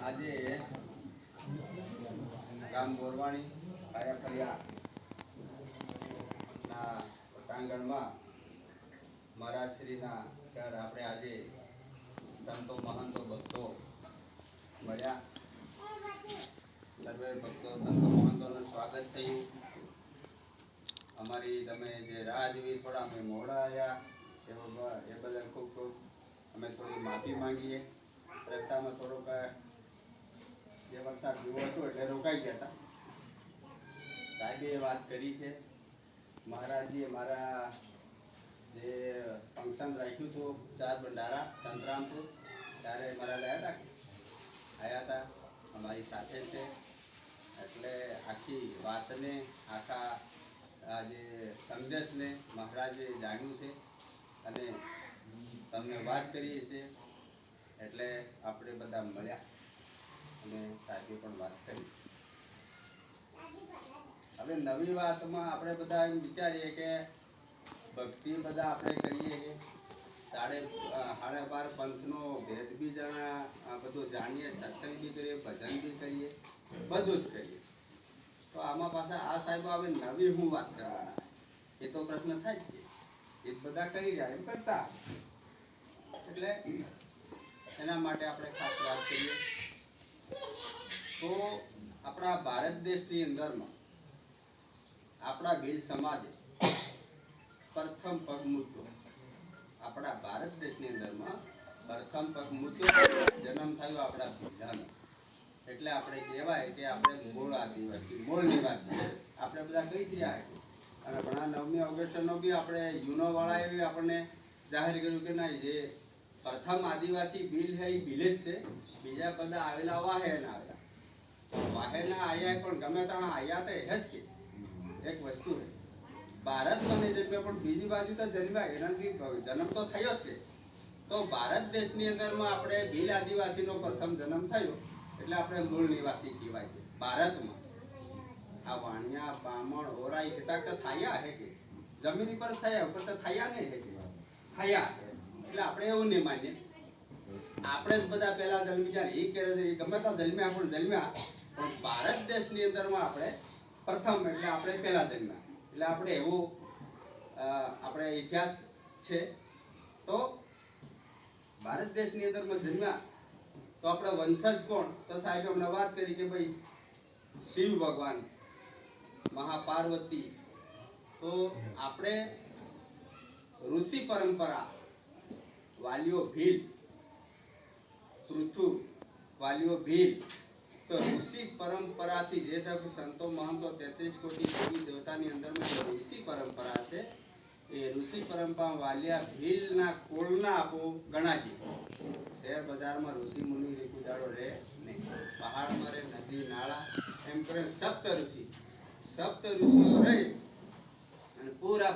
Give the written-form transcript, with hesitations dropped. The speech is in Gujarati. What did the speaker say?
આજે ગામ બોરવાણી કાયાફળિયા ના પ્રાંગણમાં મહારાજશ્રીના ઘર આપણે આજે સંતો મહંતો ભક્તો મળ્યા. સર્વે ભક્તો સંતો મહંતોનું સ્વાગત થયું. અમારી તમે જે રાહ જોઈ થોડા અમે મોડા આવ્યા એ બદલ ખૂબ ખૂબ અમે થોડી માફી માંગીએ. રસ્તામાં થોડોક જે વરસાદ જેવો હતો એટલે રોકાઈ ગયા હતા. સાહેબે વાત કરી છે. મહારાજજીએ મારા જે ફંક્શન રાખ્યું હતું 4 ભંડારા સંતરામપુર, ત્યારે મારા આવ્યા હતા અમારી સાથે છે. એટલે આખી વાતને આખા આ જે સંદેશને મહારાજે જાણ્યું છે અને તમને વાત કરીએ છીએ. એટલે આપણે બધા મળ્યા અને સાહેબે પણ વાત કરી. હવે નવી વાતમાં આપણે બધા એમ વિચારીએ કે ભક્તિ બધા આપણે કરીએ કે 12.5 પંથનો ભેદ બી બધું જાણીએ, સત્સંગ બી કરીએ, ભજન બી કરીએ, બધું જ કરીએ. તો આમાં પાછા આ સાહેબ હવે નવી હું વાત કરવાના એ તો પ્રશ્ન થાય છે. એ બધા કરી રહ્યા એમ કરતા, એટલે એના માટે આપણે ખાસ વાત કરીએ. તો આપણા ભારત દેશની અંદરમાં આપણા ભીલ સમાજે પ્રથમ પગ મૂક્યો. આપણા ભારત દેશની અંદરમાં પ્રથમ પગ મૂક્યો, જન્મ થયો આપણા ભીલાનો. એટલે આપણે કહેવાય કે આપણે મૂળ આદિવાસી, મૂળ નિવાસી આપણે બધા કહી રહ્યા. અને ઘણા 9મી ઓગસ્ટનો બી આપણે યુનોવાળાએ બી આપણને જાહેર કર્યું કે ના, જે પ્રથમ આદિવાસી ભીલ છે એ ભીલ જ છે. બીજા બધા આવેલા વાહેના આવેલા, વાહેના આયા પણ ગમે ત્યાં આયા તો એ જ કે એક વસ્તુ છે. ભારતમાં નહીં જન્મ્યા પણ બીજી બાજુ તો જન્મ્યા, એનાથી જન્મ તો થયો જ કે. તો ભારત દેશની અંદરમાં આપણે ભીલ આદિવાસીનો પ્રથમ જન્મ થયો એટલે આપણે મૂળ નિવાસી કહેવાય છે ભારતમાં. આ વાણિયા બામણ ઓરાઈ કેટલાક તો થયા હે કે જમીન પર થયા, ઉપર તો થયા નહીં હે કે થયા. એટલે આપણે એવું નહીં માનીએ. આપણે જ બધા પહેલા જન્મી જાય એ કહે છે, એ ગમે ત્યાં જન્મ્યા પણ જન્મ્યા, પણ ભારત દેશની અંદરમાં આપણે પ્રથમ એટલે આપણે પહેલા જન્મ્યા. એટલે આપણે એવું આપણે ઇતિહાસ છે. તો ભારત દેશની અંદરમાં જન્મ્યા તો આપણે વંશજ કોણ? તો સાહેબે હમણાં વાત કરી કે ભાઈ શિવ ભગવાન, મહાપાર્વતી. તો આપણે ઋષિ પરંપરા, વાલીઓ ભીલ, પૃથુ વાલીઓ ભીલ. તો ઋષિ પરંપરાથી જે સંતો મહંતો 33 કોટી દેવી દેવતાની અંદરમાં જે ઋષિ પરંપરા છે, એ ઋષિ પરંપરા વાલિયા ભીલના કુળના આપો ગણાજી. શહેર બજારમાં ઋષિ મુનિ રેખુદાડો રહે નહીં, પહાડમાં રહે, નદી નાળા એમ કરે સપ્ત ઋષિઓ રહે અને પૂરા